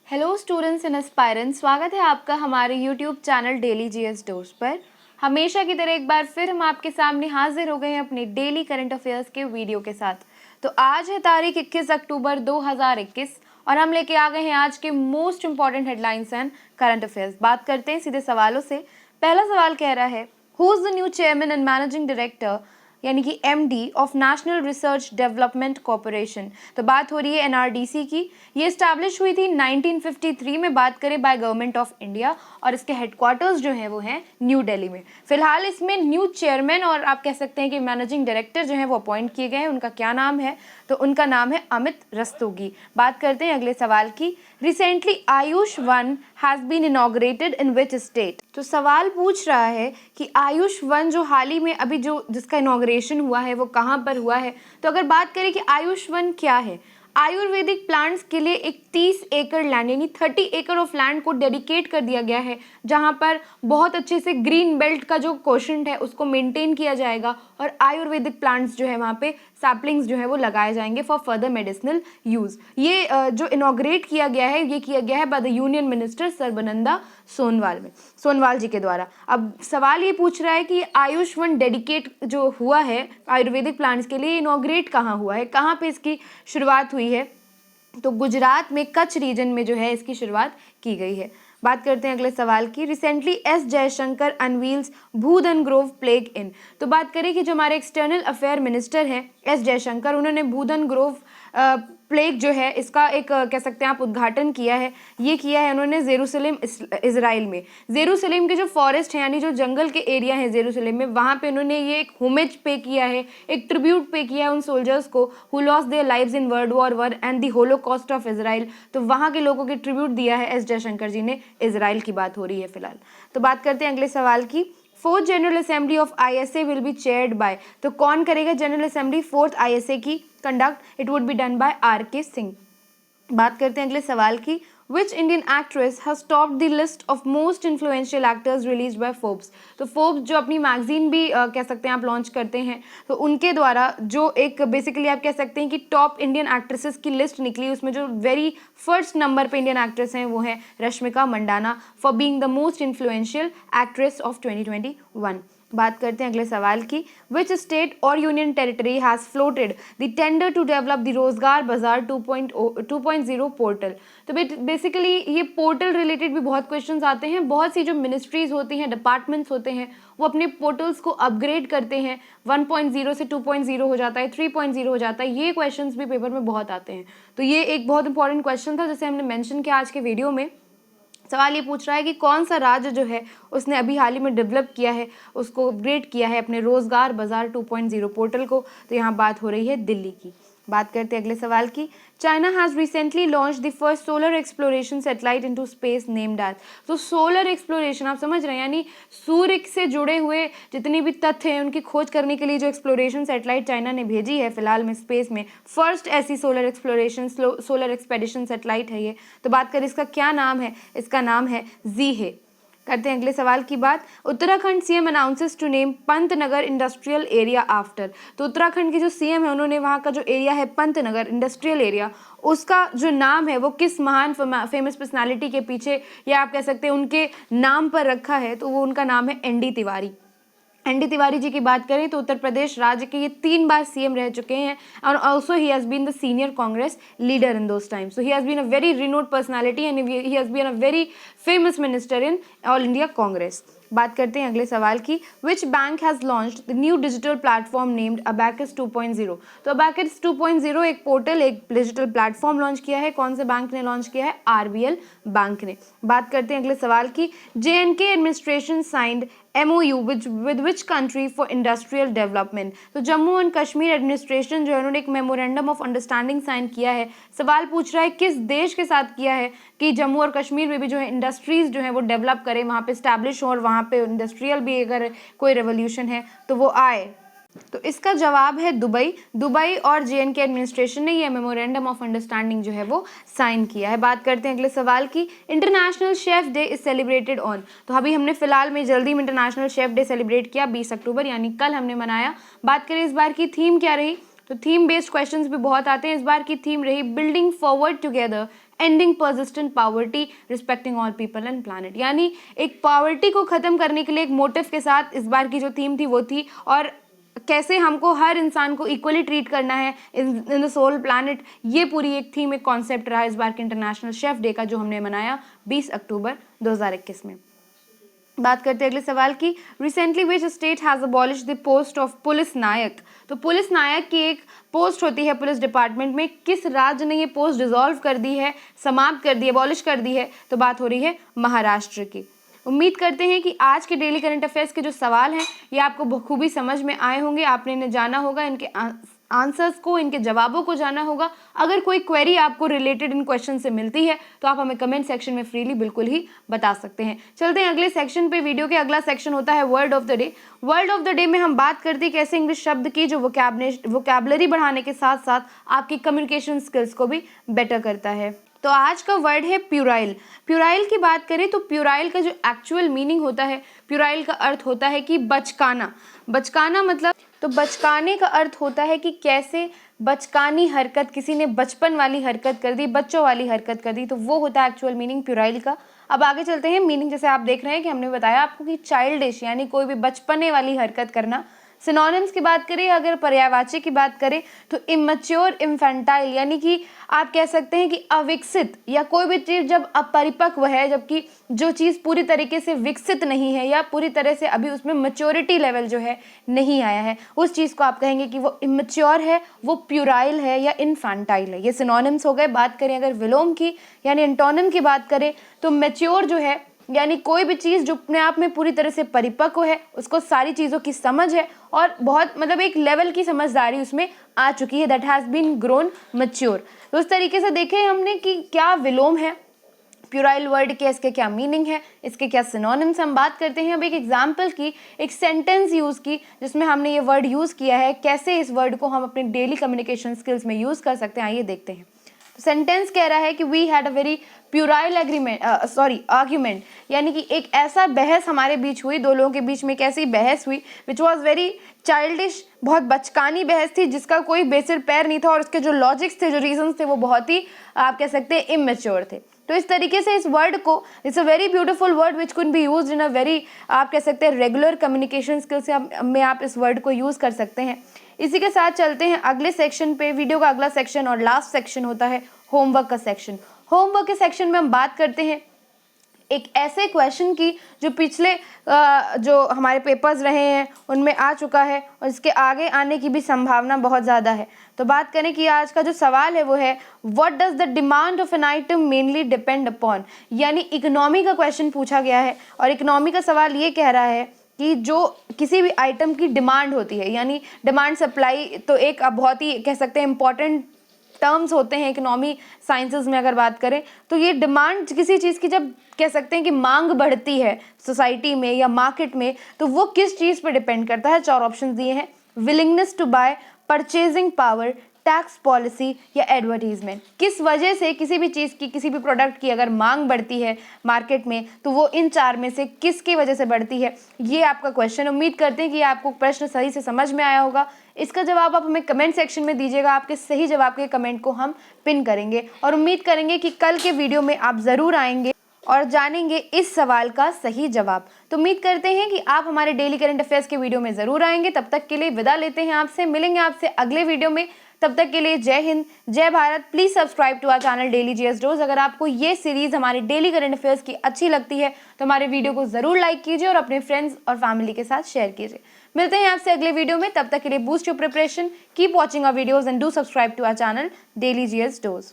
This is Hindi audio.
हेलो स्टूडेंट्स एंड एस्पायरेंट्स, स्वागत है आपका हमारे YouTube channel daily GS dose पर। हमेशा की तरह एक बार फिर हम आपके सामने हाजिर हो गए हैं अपने डेली करंट अफेयर्स के वीडियो के साथ। तो आज है तारीख 21 अक्टूबर 2021 और हम लेके आ गए हैं आज के most important headlines and current affairs. बात करते हैं सीधे सवालों से। पहला सवाल कह रहा है, who is the new chairman and managing director यानी कि MD of national research development corporation. तो बात हो रही है एनआरडीसी की। ये इस्टेब्लिश हुई थी 1953 में, बात करें बाय गवर्नमेंट ऑफ इंडिया, और इसके हेडक्वार्टर्स जो हैं वो हैं न्यू दिल्ली में। फिलहाल इसमें न्यू चेयरमैन और आप कह सकते हैं कि मैनेजिंग डायरेक्टर जो हैं वो अपॉइंट किए गए हैं। उनका क्या नाम है? तो उनका नाम है अमित रस्तोगी। बात करते हैं अगले सवाल की। Recently Ayush Van has been inaugurated in which state? तो सवाल पूछ रहा है कि आयुष वन जो हाल ही में अभी जो जिसका इनॉग्रेशन हुआ है वो कहाँ पर हुआ है। तो अगर बात करें कि आयुष वन क्या है, आयुर्वेदिक प्लांट्स के लिए एक 30 एकड़ लैंड यानी 30 एकड़ ऑफ लैंड को डेडिकेट कर दिया गया है, जहां पर बहुत अच्छे से ग्रीन बेल्ट का जो क्वोशंट है उसको मेंटेन किया जाएगा और आयुर्वेदिक प्लांट्स जो है वहां पे सैपलिंग्स जो है वो लगाए जाएंगे फॉर फर्दर मेडिसिनल यूज। ये जो इनॉग्रेट किया गया है ये किया गया है by the union minister Sarbananda Sonowal ji के द्वारा। अब सवाल ये पूछ रहा है कि आयुष वन डेडिकेट जो हुआ है आयुर्वेदिक प्लांट्स के लिए, इनॉग्रेट कहाँ हुआ है, कहाँ पे इसकी शुरुआत हुई है? तो गुजरात में कच्छ रीजन में जो है इसकी शुरुआत की गई है। बात करते हैं अगले सवाल की। Recently S Jaishankar unveils Bhoodan grove plaque in. तो बात करें कि जो हमारे एक्सटर्नल अफेयर मिनिस्टर हैं एस जयशंकर, उन्होंने भूधन ग्रोव प्लेग जो है इसका एक कह सकते हैं आप उद्घाटन किया है। ये किया है उन्होंने जेरूसलेम इजराइल में। जेरूसलेम के जो फॉरेस्ट है यानी जो जंगल के एरिया है जेरूसलेम में, वहाँ पे उन्होंने ये एक होमेज पे किया है, एक ट्रिब्यूट पे किया है उन सोल्जर्स को who lost their lives in world war one and the Holocaust of Israel. तो वहाँ के लोगों के ट्रिब्यूट दिया है एस जयशंकर जी ने। इजराइल की बात हो रही है फिलहाल। तो बात करते हैं अगले सवाल की। Fourth general assembly of ISA will be chaired by. तो कौन करेगा जनरल असेंबली फोर्थ आईएसए की conduct? It would be done by R K. Singh. बात करते हैं अगले सवाल की। Which Indian actress has topped the list of most influential actors released by Forbes? तो Forbes जो अपनी मैगजीन भी कह सकते हैं आप लॉन्च करते हैं, तो उनके द्वारा जो एक बेसिकली आप कह सकते हैं कि टॉप इंडियन एक्ट्रेसेस की लिस्ट निकली, उसमें जो वेरी फर्स्ट नंबर पे इंडियन एक्ट्रेस हैं वो हैं Rashmika Mandanna for being the most influential actress of 2021। बात करते हैं अगले सवाल की। विच स्टेट और union territory has floated the tender to develop the Rozgar Bazaar 2.0 portal? तो बेसिकली ये पोर्टल रिलेटेड भी बहुत क्वेश्चंस आते हैं। बहुत सी जो मिनिस्ट्रीज होती हैं, डिपार्टमेंट्स होते हैं, वो अपने पोर्टल्स को अपग्रेड करते हैं। 1.0 से 2.0 हो जाता है, 3.0 हो जाता है। ये क्वेश्चंस भी पेपर में बहुत आते हैं। तो ये एक बहुत इंपॉर्टेंट क्वेश्चन था जिसे हमने मेंशन किया आज के वीडियो में। सवाल ये पूछ रहा है कि कौन सा राज्य जो है उसने अभी हाल ही में डेवलप किया है, उसको अपग्रेड किया है अपने रोजगार बाजार 2.0 पोर्टल को। तो यहाँ बात हो रही है दिल्ली की। बात करते हैं अगले सवाल की। China has recently launch the first solar exploration satellite into space named as. तो सोलर एक्सप्लोरेशन आप समझ रहे हैं, यानी सूर्य से जुड़े हुए जितने भी तथ्य हैं उनकी खोज करने के लिए जो एक्सप्लोरेशन सैटेलाइट चाइना ने भेजी है फिलहाल में स्पेस में, फर्स्ट ऐसी solar exploration solar expedition satellite है ये। तो बात करें इसका क्या नाम है? इसका नाम है जीहे। करते हैं अगले सवाल की बात। Uttarakhand CM announces to name Pantnagar industrial area after. तो उत्तराखंड के जो सीएम है उन्होंने वहाँ का जो एरिया है पंतनगर इंडस्ट्रियल एरिया, उसका जो नाम है वो किस महान फेमस पर्सनालिटी के पीछे या आप कह सकते हैं उनके नाम पर रखा है? तो वो उनका नाम है एनडी तिवारी। एनडी तिवारी जी की बात करें तो उत्तर प्रदेश राज्य के ये 3 बार सीएम रह चुके हैं और also he has been the senior Congress leader in those times. So he has been a very renowned personality and he has been a very famous minister in all India Congress. बात करते हैं अगले सवाल की। Which bank has launched the new digital platform named abacus 2.0। तो अबैकस 2.0 एक पोर्टल, एक डिजिटल प्लेटफॉर्म लॉन्च किया है। कौन से बैंक ने लॉन्च किया है? आरबीएल बैंक ने। बात करते हैं अगले सवाल की। JNK administration signed MOU with which country for industrial development। तो जम्मू एंड कश्मीर एडमिनिस्ट्रेशन जो है उन्होंने एक मेमोरेंडम ऑफ अंडरस्टैंडिंग साइन किया है। सवाल पूछ रहा है किस देश के साथ किया है कि जम्मू और कश्मीर में भी जो है इंडस्ट्रीज जो है वो डेवलप करें, वहाँ पे स्टैब्लिश हो और वहाँ पे इंडस्ट्रियल भी अगर कोई रेवोल्यूशन है तो वो आए। तो इसका जवाब है दुबई। दुबई और जेएनके एडमिनिस्ट्रेशन ने ये मेमोरेंडम ऑफ अंडरस्टैंडिंग जो है वो साइन किया है। बात करते हैं अगले सवाल की। International chef day is celebrated on. तो अभी हमने फिलहाल में जल्दी में इंटरनेशनल शेफ डे सेलिब्रेट किया 20 अक्टूबर यानी कल हमने मनाया। बात करें इस बार की थीम क्या रही, तो थीम बेस्ड क्वेश्चंस भी बहुत आते हैं। इस बार की थीम रही building forward together ending persistent poverty, respecting all people and planet. यानी एक पॉवर्टी को ख़त्म करने के लिए एक मोटिव के साथ इस बार की जो थीम थी वो थी, और कैसे हमको हर इंसान को इक्वली ट्रीट करना है इन द सोल प्लानट। ये पूरी एक थीम, एक कॉन्सेप्ट रहा इस बार के इंटरनेशनल शेफ डे का, जो हमने मनाया 20 अक्टूबर 2021 में। बात करते हैं अगले सवाल की। Recently which state has abolish the post of police naik. तो पुलिस नायक की एक पोस्ट होती है पुलिस डिपार्टमेंट में, किस राज्य ने ये पोस्ट डिसॉल्व कर दी है, समाप्त कर दी है, अबॉलिश कर दी है? तो बात हो रही है महाराष्ट्र की। उम्मीद करते हैं कि आज के डेली करंट अफेयर्स के जो सवाल हैं ये आपको बखूबी समझ में आए होंगे। आपने इन्हें जाना होगा, इनके आंसर्स को, इनके जवाबों को जाना होगा। अगर कोई क्वेरी आपको रिलेटेड इन क्वेश्चन से मिलती है तो आप हमें कमेंट सेक्शन में फ्रीली बिल्कुल ही बता सकते हैं। चलते हैं अगले सेक्शन पे। वीडियो के अगला सेक्शन होता है word of the day. Word of the day में हम बात करते हैं कैसे इंग्लिश शब्द की जो वोकैबुलरी बढ़ाने के साथ साथ आपकी कम्युनिकेशन स्किल्स को भी बेटर करता है। तो आज का वर्ड है प्यूराइल। प्यूराइल की बात करें तो प्यूराइल का जो एक्चुअल मीनिंग होता है, प्यूराइल का अर्थ होता है कि बचकाना। बचकाना मतलब, तो बचकाने का अर्थ होता है कि कैसे बचकानी हरकत, किसी ने बचपन वाली हरकत कर दी, बच्चों वाली हरकत कर दी, तो वो होता है एक्चुअल मीनिंग प्यूराइल का। अब आगे चलते हैं। मीनिंग जैसे आप देख रहे हैं कि हमने बताया आपको कि चाइल्डिश यानी कोई भी बचपने वाली हरकत करना। सिनोनिम्स की बात करें, अगर पर्यायवाची की बात करें तो इमैच्योर, इन्फेंटाइल यानी कि आप कह सकते हैं कि अविकसित, या कोई भी चीज़ जब अपरिपक्व है, जबकि जो चीज़ पूरी तरीके से विकसित नहीं है या पूरी तरह से अभी उसमें मैच्योरिटी लेवल जो है नहीं आया है, उस चीज़ को आप कहेंगे कि वो इमैच्योर है, वो प्यूराइल है या इन्फेंटाइल है। ये सिनोनिम्स हो गए। बात करें अगर विलोम की यानी एंटोनिम की बात करें तो मैच्योर जो है यानी कोई भी चीज़ जो अपने आप में पूरी तरह से परिपक्व है, उसको सारी चीज़ों की समझ है और बहुत मतलब एक लेवल की समझदारी उसमें आ चुकी है, that has been grown mature. तो उस तरीके से देखें हमने कि क्या विलोम है, प्यूराइल वर्ड के, इसके क्या मीनिंग है, इसके क्या सिनोनिम्स। हम बात करते हैं अब एक एग्जाम्पल की, एक सेंटेंस यूज़ की जिसमें हमने ये वर्ड यूज़ किया है। कैसे इस वर्ड को हम अपने डेली कम्युनिकेशन स्किल्स में यूज़ कर सकते हैं, आइए देखते हैं। सेंटेंस कह रहा है कि we had a very puerile argument, यानी कि एक ऐसा बहस हमारे बीच हुई, दो लोगों के बीच में एक ऐसी बहस हुई विच वॉज वेरी चाइल्डिश, बहुत बचकानी बहस थी जिसका कोई बेसिर पैर नहीं था और उसके जो लॉजिक्स थे, जो रीजंस थे, वो बहुत ही आप कह सकते हैं इमेच्योर थे। तो इस तरीके से इस वर्ड को, it's a very beautiful word which could be used in a very आप कह सकते हैं रेगुलर कम्युनिकेशन स्किल्स में आप इस वर्ड को यूज़ कर सकते हैं। इसी के साथ चलते हैं अगले सेक्शन पे। वीडियो का अगला सेक्शन और लास्ट सेक्शन होता है होमवर्क का सेक्शन। होमवर्क के सेक्शन में हम बात करते हैं एक ऐसे क्वेश्चन की जो पिछले जो हमारे पेपर्स रहे हैं उनमें आ चुका है और इसके आगे आने की भी संभावना बहुत ज़्यादा है। तो बात करें कि आज का जो सवाल है वो है what does the demand of an item mainly depend upon, यानी इकोनॉमी का क्वेश्चन पूछा गया है और इकोनॉमी का सवाल ये कह रहा है कि जो किसी भी आइटम की डिमांड होती है, यानी डिमांड सप्लाई तो एक बहुत ही कह सकते हैं इंपॉर्टेंट टर्म्स होते हैं इकोनॉमी साइंसेज में। अगर बात करें तो ये डिमांड किसी चीज़ की जब कह सकते हैं कि मांग बढ़ती है सोसाइटी में या मार्केट में, तो वो किस चीज़ पर डिपेंड करता है। 4 ऑप्शन दिए हैं, willingness to buy, purchasing power, tax policy या एडवर्टीजमेंट। किस वजह से किसी भी चीज़ की, किसी भी प्रोडक्ट की अगर मांग बढ़ती है मार्केट में तो वो इन 4 में से किसकी वजह से बढ़ती है, ये आपका क्वेश्चन। उम्मीद करते हैं कि आपको प्रश्न सही से समझ में आया होगा। इसका जवाब आप हमें कमेंट सेक्शन में दीजिएगा, आपके सही जवाब के कमेंट को हम पिन करेंगे और उम्मीद करेंगे कि कल के वीडियो में आप ज़रूर आएंगे और जानेंगे इस सवाल का सही जवाब। तो उम्मीद करते हैं कि आप हमारे डेली करंट अफेयर्स के वीडियो में ज़रूर आएंगे। तब तक के लिए विदा लेते हैं आपसे, मिलेंगे आपसे अगले वीडियो में। तब तक के लिए जय हिंद, जय Bharat. Please subscribe to our channel daily GS dose. अगर आपको ये सीरीज़ हमारे डेली करंट अफेयर्स की अच्छी लगती है तो हमारे वीडियो को ज़रूर लाइक कीजिए और अपने फ्रेंड्स और फैमिली के साथ शेयर कीजिए। मिलते हैं आपसे अगले वीडियो में, तब तक के लिए boost your preparation, keep watching our videos and do subscribe to our channel daily GS dose.